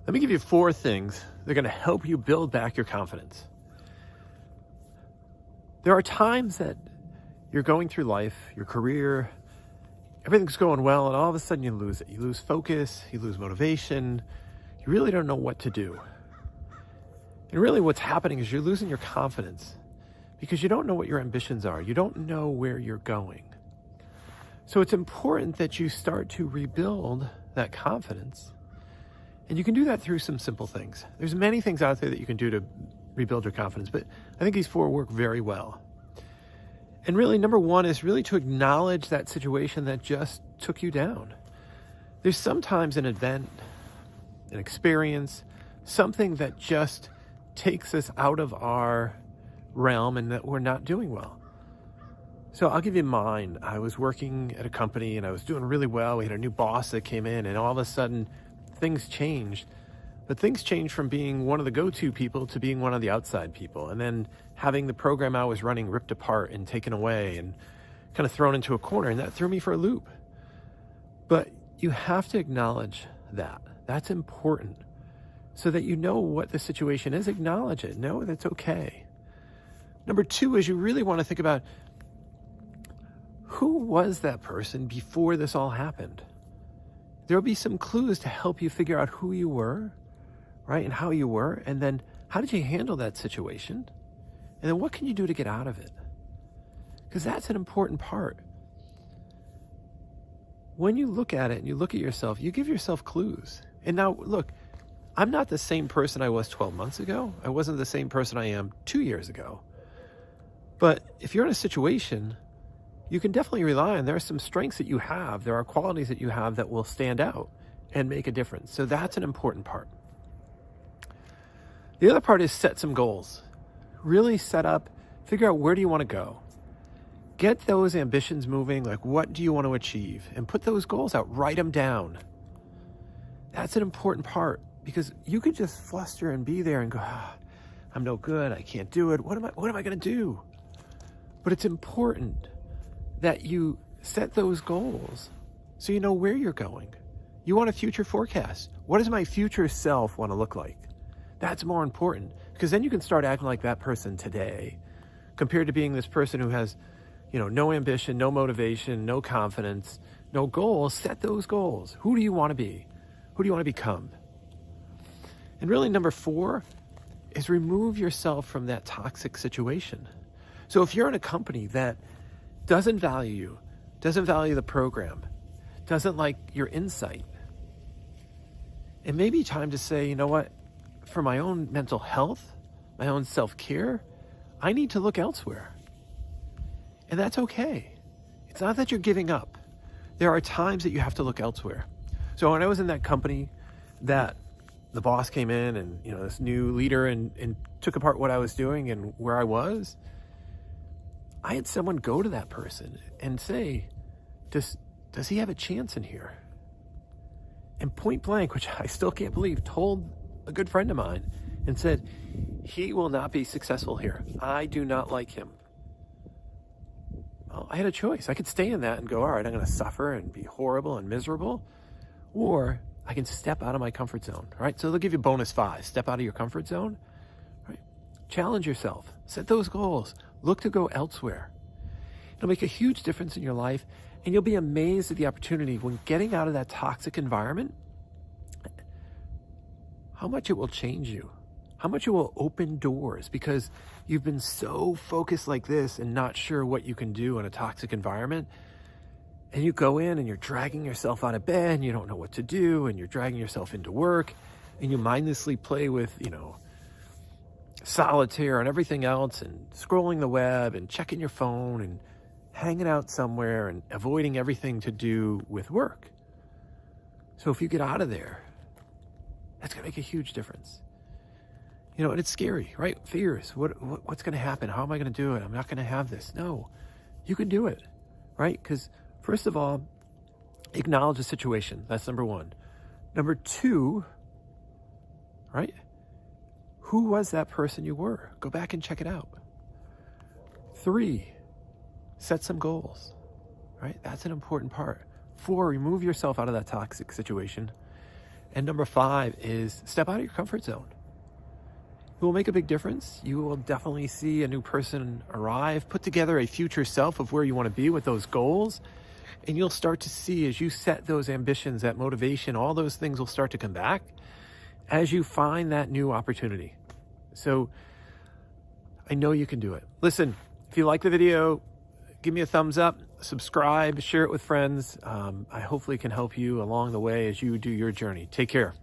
Let me give you 4 things that are going to help you build back your confidence. There are times that you're going through life, your career, everything's going well, and all of a sudden you lose it. You lose focus, you lose motivation, you really don't know what to do. And really what's happening is you're losing your confidence because you don't know what your ambitions are. You don't know where you're going. So it's important that you start to rebuild that confidence. And you can do that through some simple things. There's many things out there that you can do to rebuild your confidence, but I think these 4 work very well. And really, number 1 is really to acknowledge that situation that just took you down. There's sometimes an event, an experience, something that just takes us out of our realm and that we're not doing well. So I'll give you mine. I was working at a company and I was doing really well. We had a new boss that came in and all of a sudden things changed. But things changed from being one of the go-to people to being one of the outside people. And then having the program I was running ripped apart and taken away and kind of thrown into a corner. And that threw me for a loop. But you have to acknowledge that. That's important. So that you know what the situation is. Acknowledge it. Know that's okay. Number 2 is you really want to think about who was that person before this all happened? There'll be some clues to help you figure out who you were, right? And how you were. And then how did you handle that situation? And then what can you do to get out of it? Because that's an important part. When you look at it and you look at yourself, you give yourself clues. And now, look, I'm not the same person I was 12 months ago. I wasn't the same person I am 2 years ago. But if you're in a situation, you can definitely rely on, there are some strengths that you have, there are qualities that you have that will stand out and make a difference. So that's an important part. The other part is set some goals. Really set up, figure out where do you want to go. Get those ambitions moving, like what do you want to achieve? And put those goals out, write them down. That's an important part because you could just fluster and be there and go, I'm no good, I can't do it. What am I going to do? But it's important that you set those goals so you know where you're going. You want a future forecast. What does my future self want to look like? That's more important because then you can start acting like that person today compared to being this person who has, no ambition, no motivation, no confidence, no goals. Set those goals. Who do you want to be? Who do you want to become? And really, number 4 is remove yourself from that toxic situation. So if you're in a company that doesn't value you, doesn't value the program, doesn't like your insight, it may be time to say, you know what, for my own mental health, my own self-care, I need to look elsewhere. And that's okay. It's not that you're giving up. There are times that you have to look elsewhere. So when I was in that company that the boss came in and, this new leader and took apart what I was doing and where I was, I had someone go to that person and say, does he have a chance in here? And point blank, which I still can't believe, told a good friend of mine and said, he will not be successful here. I do not like him. Well, I had a choice. I could stay in that and go, all right, I'm going to suffer and be horrible and miserable. Or I can step out of my comfort zone, right? So they'll give you bonus 5. Step out of your comfort zone, right? Challenge yourself. Set those goals. Look to go elsewhere. It'll make a huge difference in your life, and you'll be amazed at the opportunity when getting out of that toxic environment, how much it will change you, how much it will open doors because you've been so focused like this and not sure what you can do in a toxic environment. And you go in and you're dragging yourself out of bed and you don't know what to do and you're dragging yourself into work and you mindlessly play with, solitaire and everything else and scrolling the web and checking your phone and hanging out somewhere and avoiding everything to do with work. So if you get out of there, that's going to make a huge difference. And it's scary, right? Fears. What's going to happen? How am I going to do it? I'm not going to have this. No, you can do it, right? Because first of all, acknowledge the situation. That's number 1. Number 2, right? Who was that person you were? Go back and check it out. 3, set some goals, right? That's an important part. 4, remove yourself out of that toxic situation. And number 5 is step out of your comfort zone. It will make a big difference. You will definitely see a new person arrive, put together a future self of where you want to be with those goals. And you'll start to see, as you set those ambitions, that motivation, all those things will start to come back as you find that new opportunity. So I know you can do it. Listen, if you like the video, give me a thumbs up, subscribe, share it with friends. I hopefully can help you along the way as you do your journey. Take care.